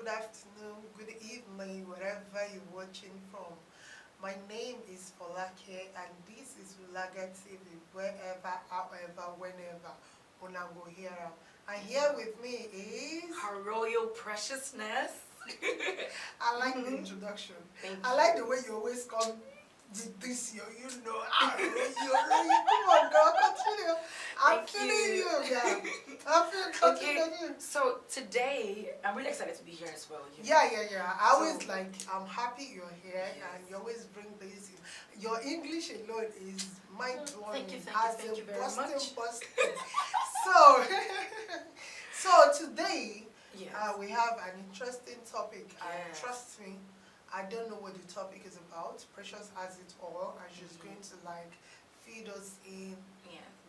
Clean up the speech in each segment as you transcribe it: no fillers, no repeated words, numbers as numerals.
good afternoon, good evening, wherever you're watching from. My name is Folake and this is Ulaga TV, wherever, however, whenever, una go hear. And here with me is... Her Royal Preciousness. I like the introduction. Thank I you. like the way you always come this year, you know. Come on, girl, continue. I'm feeling you, yeah. I'm feeling continue. So today, I'm really excited to be here as well. You know? Yeah. I always I'm happy you're here, and you always bring this in. Your English alone is mind-blowing. Thank you very much. So today, yes. We have an interesting topic. Yes. Trust me, I don't know what the topic is about. Precious has it all, and she's going to feed us in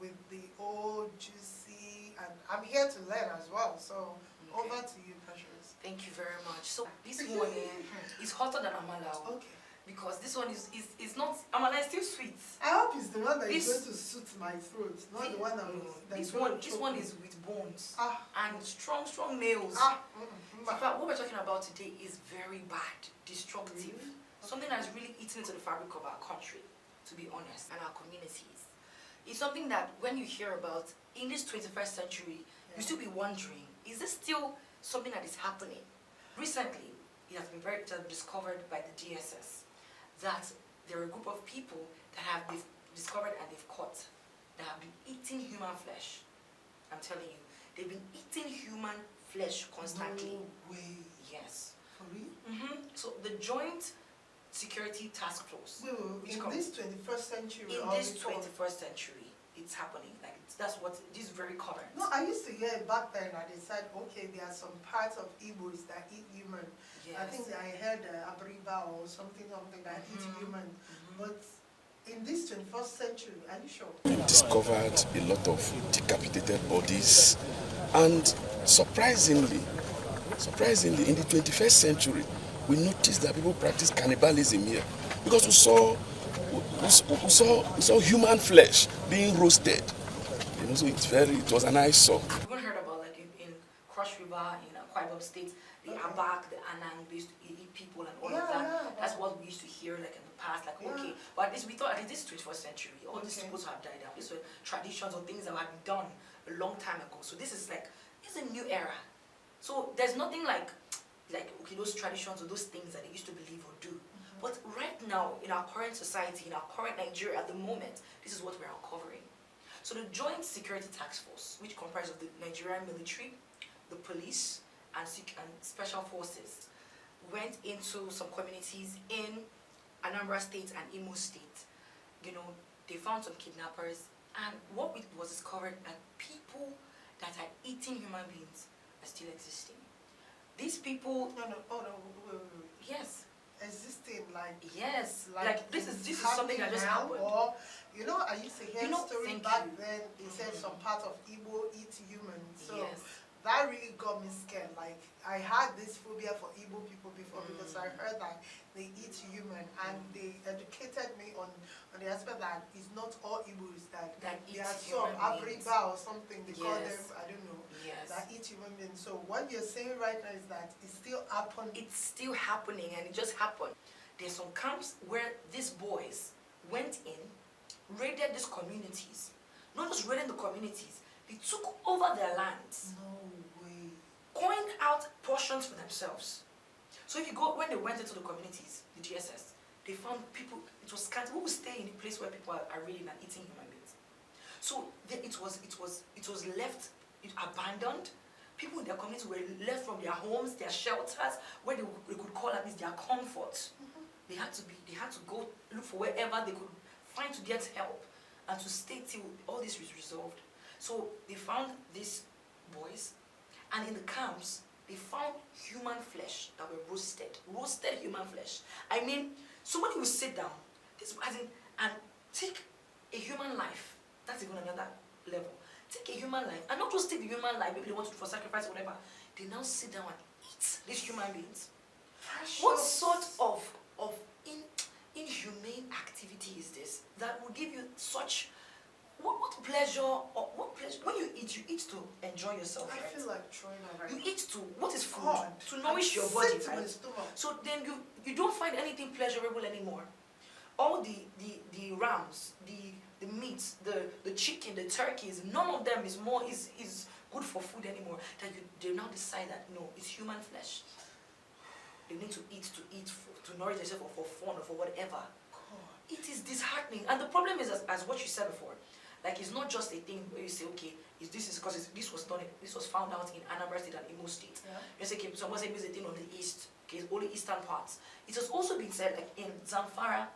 with the old juicy, and I'm here to learn as well. So over to you, Precious. Thank you very much. So this morning is hotter than Amala. Okay. Because this one is not, Amala is still sweet. I hope it's the one that is going to suit my throat, not the one that this one is with bones and strong nails. In fact, what we're talking about today is very bad, destructive, something that is really eating into the fabric of our country, to be honest, and our communities. It's something that when you hear about in this 21st century, you still be wondering, is this still something that is happening? Recently, it has been discovered by the DSS that there are a group of people that have discovered and they've caught that have been eating human flesh. I'm telling you, they've been eating human flesh constantly. No way. Yes. For real? So the Joint Security Task Force. In this 21st century. In this 21st century, it's happening. That's what this is very current. No, I used to hear it back then that they said, okay, there are some parts of Igbos that eat human. Yes. I think I heard Abia or something that eat human. But in this 21st century, are you sure? We discovered a lot of decapitated bodies, and surprisingly, in the 21st century, we noticed that people practice cannibalism here because we saw human flesh being roasted. You know, so it was an eyesore. We've heard about in Cross River, in Akwa Ibom State, the Abak, the Anang, they used to eat people and all of that. Yeah. That's what we used to hear in the past. Okay, but at least we thought this is 21st century. All these supposed to have died out. These were traditions or things that had been done a long time ago. So this is a new era. So there's nothing like okay, those traditions or those things that they used to believe or do. But right now, in our current society, in our current Nigeria at the moment, this is what we're uncovering. So the Joint Security Task Force, which comprises of the Nigerian military, the police, and special forces, went into some communities in Anambra State and Imo State. You know, they found some kidnappers, and what was discovered that people that are eating human beings are still existing. These people... wait. Yes. Existing yes, this is something that just happened. Or, you know, I used to hear a story back then. They said some part of Igbo eat humans. So that really got me scared. I had this phobia for Igbo people before because I heard that they eat human, and they educated me on the aspect that it's not all Igbos that eat some Abriba or something. They call them, I don't know, that eat human beings. So what you're saying right now is that it's still happening. It's still happening, and it just happened. There's some camps where these boys went in, raided these communities. Not just raiding the communities, they took over their lands. No way. Coined out portions for themselves. So if you go, when they went into the communities, the GSS, they found people, it was scant, who would stay in a place where people are raiding and eating human beings. So it was left abandoned. People in their community were left from their homes, their shelters, where they could call at least their comfort. They had to go look for wherever they could find to get help and to stay till all this was resolved. So they found these boys, and in the camps they found human flesh that were roasted human flesh. I mean, somebody will sit down, and take a human life. That's even another level. Take a human life, and not just take the human life, maybe they want it for sacrifice or whatever. They now sit down and eat these human beings. What sort of inhumane activity is this that will give you such what pleasure, or what pleasure, when you eat to enjoy yourself, I right? feel like throwing up. You eat to, what is food? God, To nourish your body, sick to my right? stomach. So then you don't find anything pleasurable anymore. All the rams, the meats, the chicken, the turkeys, none of them is good for food anymore. That they now decide that no, it's human flesh. They need to eat to nourish themselves, or for fun, or for whatever. God. It is disheartening, and the problem is, as what you said before, like it's not just a thing where you say, okay, this is because this was found out in Anambra State and Imo State. Yeah. You say, okay, someone said it's a thing on the east, okay, it's only eastern parts. It has also been said, like in Zamfara,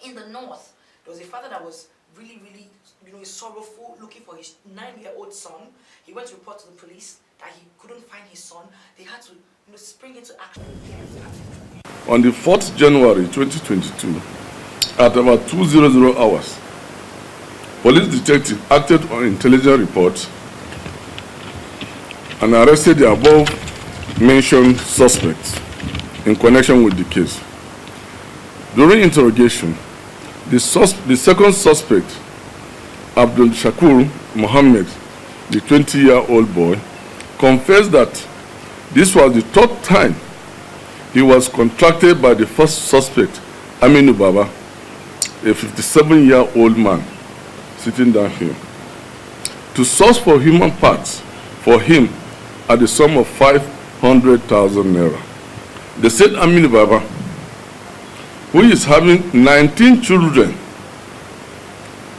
in the north, there was a father that was really, really, sorrowful, looking for his 9-year-old son. He went to report to the police that he couldn't find his son. They had to, spring into action. On the 4th January 2022, at about 2:00 hours, police detective acted on intelligence reports and arrested the above-mentioned suspects in connection with the case. During interrogation, the second suspect, Abdul Shakur Mohammed, the 20-year-old boy, confessed that this was the third time he was contracted by the first suspect, Aminu Baba, a 57-year-old man sitting down here, to source for human parts for him at the sum of 500,000 naira. The said Aminu Baba, who is having 19 children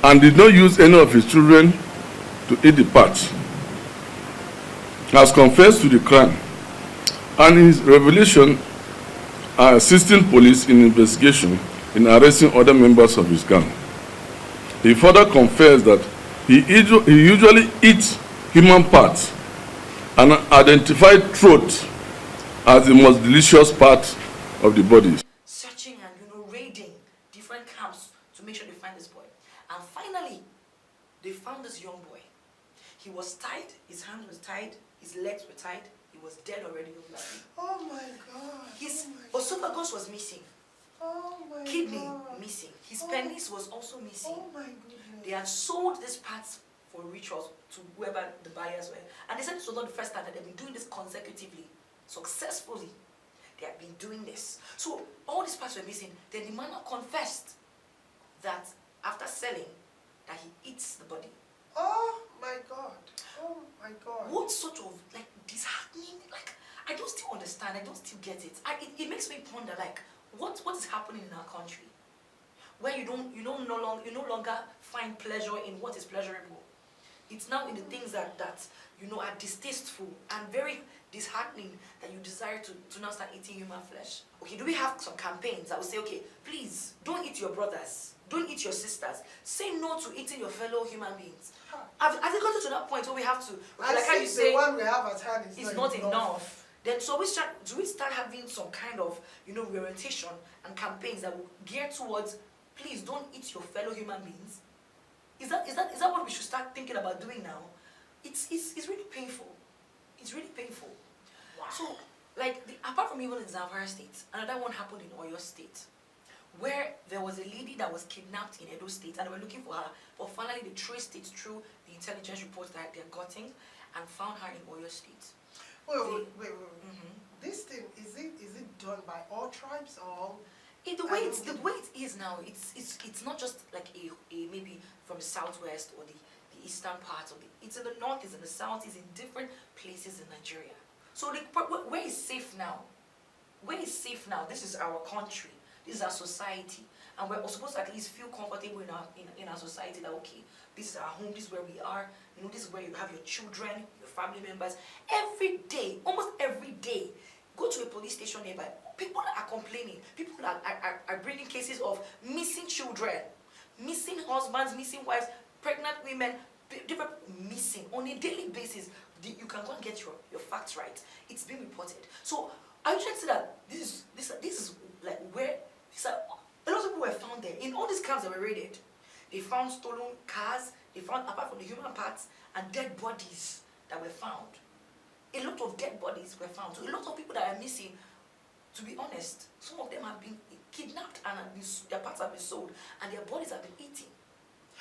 and did not use any of his children to eat the parts, has confessed to the crime, and in his revelation are assisting police in investigation in arresting other members of his gang. He further confessed that he usually eats human parts and identified throat as the most delicious part of the body. Searching and raiding different camps to make sure they find this boy. And finally, they found this young boy. He was tied, his hands were tied, his legs were tied, he was dead already. Oh my God. His esophagus was missing. Oh my Kidney God. missing. His penis was also missing. Oh my goodness. They had sold these parts for rituals to whoever the buyers were. And they said this was not the first time that they've been doing this consecutively, successfully. They had been doing this. So all these parts were missing. Then the man confessed that after selling, that he eats the body. Oh my God. Oh my God. What sort of disheartening, I don't still understand, I don't still get it. It makes me ponder what is happening in our country, where you no longer find pleasure in what is pleasurable. It's now in the things that are distasteful and very disheartening that you desire to now start eating human flesh. Okay, do we have some campaigns that will say, okay, please don't eat your brothers, don't eat your sisters, say no to eating your fellow human beings? Have it gotten to that point where we have to, like how you say, the one we have at hand is not enough. Then so do we start having some kind of reorientation and campaigns that will gear towards, please don't eat your fellow human beings? Is that what we should start thinking about doing now? It's really painful. It's really painful. Wow. So apart from even in Zamfara State, another one happened in Oyo State, where there was a lady that was kidnapped in Edo State, and they were looking for her. But finally, they traced it through the intelligence reports that they're getting, and found her in Oyo State. Wait. Mm-hmm. This thing, is it done by all tribes or? The way it is now, it's not just like a maybe from the southwest or the eastern part of it's in the north, it's in the south, it's in different places in Nigeria. So where is safe now? Where is safe now? This is our country, this is our society, and we're supposed to at least feel comfortable in our society that okay, this is our home, this is where we are, this is where you have your children, your family members. Every day, almost every day, go to a police station nearby, people are complaining. People are bringing cases of missing children, missing husbands, missing wives, pregnant women, different missing on a daily basis. You can go and get your facts right. It's been reported. So I would say that this is like where a lot of people were found there. In all these camps that were raided, they found stolen cars, they found, apart from the human parts, and dead bodies that were found. A lot of dead bodies were found. So a lot of people that are missing, to be honest, some of them have been kidnapped and their parts have been sold and their bodies have been eaten.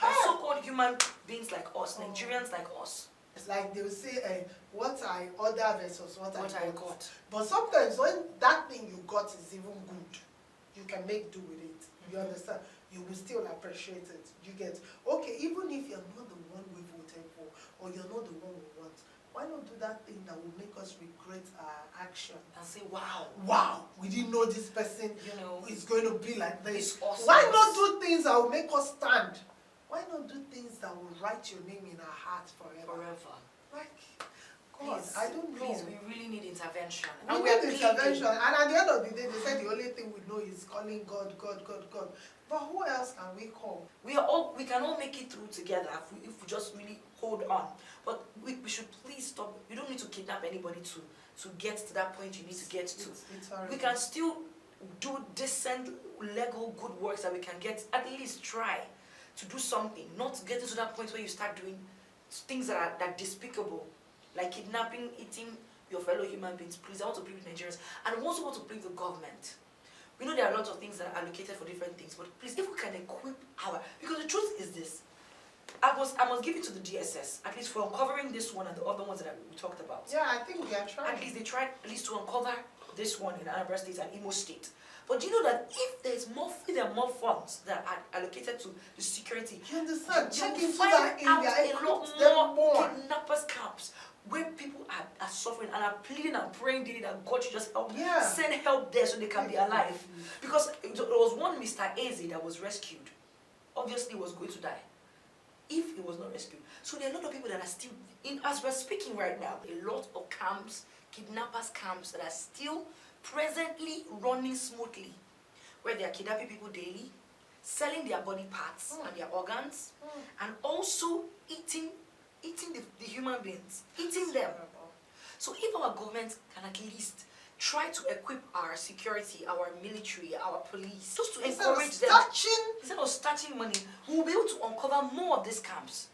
And so-called human beings like us, Nigerians like us. It's like they will say, what I order versus what I got. But sometimes when that thing you got is even good, you can make do with it. You understand? You will still appreciate it. You get, okay, even if you're not the one we voted for, or you're not the one we want, why not do that thing that will make us regret our action? And say, wow. Wow, we didn't know this person, is going to be like this. Awesome. Why not do things that will make us stand? Why not do things that will write your name in our heart forever? Like, God, please, I don't know. Please, we really need intervention. We need intervention. And at the end of the day, they said the only thing we know is calling God, God, God, God. But who else can we call? We can all make it through together if we just really hold on. But we should please stop. You don't need to kidnap anybody to get to that point you need to get to. We can still do decent, legal, good works that we can get. At least try to do something. Not get to that point where you start doing things that are despicable. Like kidnapping, eating your fellow human beings. Please, I want to plead with Nigerians. And I also want to plead with the government. We know there are lots of things that are allocated for different things, but please, if we can equip because the truth is this, I must give it to the DSS, at least for uncovering this one and the other ones that we talked about. Yeah, I think they are trying. At least they tried to uncover this one in Abia State and Imo State. But do you know that if there are more funds that are allocated to the security, you understand? Check into that area, a lot more kidnappers camps where people are suffering and are pleading and praying daily that God should just help, send help there so they can be alive. Because there was one Mr. Eze that was rescued. Obviously, he was going to die if he was not rescued. So there are a lot of people that are still, as we're speaking right now, a lot of camps, kidnappers camps that are still presently running smoothly, where they are kidnapping people daily, selling their body parts and their organs, and also eating the human beings, eating them. So if our government can at least try to equip our security, our military, our police, just to encourage them, instead of starting money, we will be able to uncover more of these camps.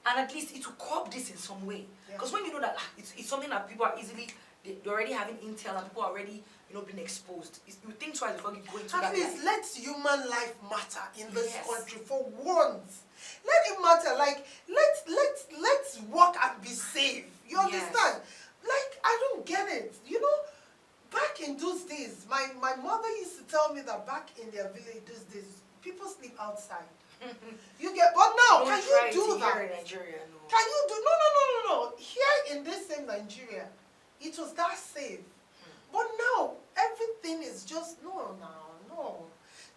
And at least it will curb this in some way. Because when you know that it's something that people are easily, they're already having intel and people are already being exposed, you think twice before you go into that. At least let human life matter in this country for once. Let it matter. Like let's work and be safe. You understand? Like I don't get it. Back in those days, my mother used to tell me that back in their village those days, people sleep outside. But now can you do that? Here in Nigeria, no. Can you do no. Here in this same Nigeria, it was that safe. But now everything is just no.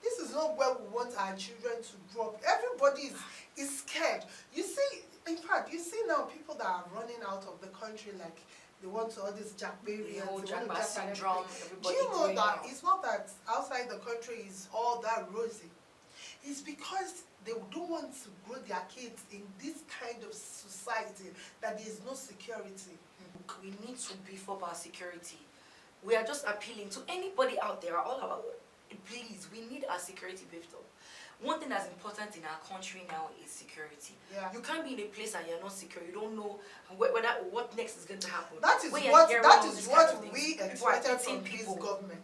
This is not where we want our children to grow up. Everybody is scared. You see, in fact, you see now people that are running out of the country, like they want to all this Jackberry syndrome. Do you know that it's not that outside the country is all that rosy? It's because they don't want to grow their kids in this kind of society that there is no security. We need to beef up our security. We are just appealing to anybody out there, all about, please, we need our security beefed up. One thing that's important in our country now is security. You can't be in a place and you're not secure. You don't know what next is going to happen. That is what we expected from this government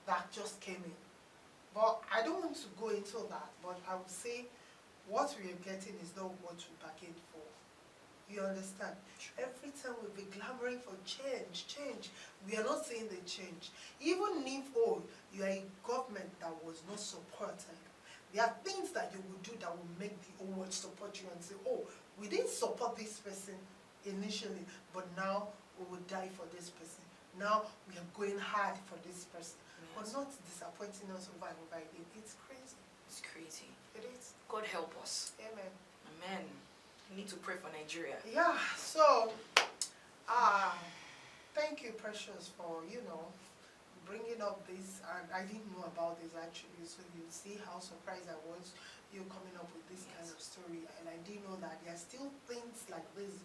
that just came in. But I don't want to go into that. But I would say what we are getting is not what we bargained for. You understand? Every time we'll be clamoring for change. We are not seeing the change. Even if you are a government that was not supported, there are things that you will do that will make the whole world support you and say, we didn't support this person initially, but now we will die for this person. Now we are going hard for this person. But not disappointing us over and over again. It's crazy. It's crazy. It is. God help us. Amen. Amen. We need to pray for Nigeria. Yeah, so thank you, Precious, for bringing up this. And I didn't know about this actually, so you see how surprised I was you coming up with this kind of story. And I didn't know that there are still things like this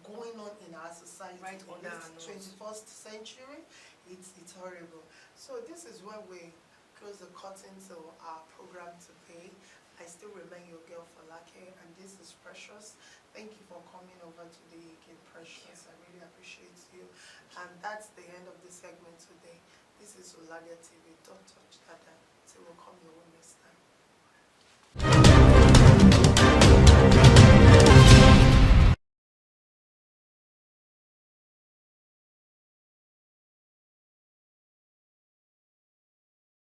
going on in our society right in this 21st century. It's horrible. So this is where we close the curtain to our program today. I still remain your girl Falake, and this is Precious. Thank you for coming over today again, Precious. I really appreciate you. And that's the end of the segment today. This is Oladia TV. Don't touch that.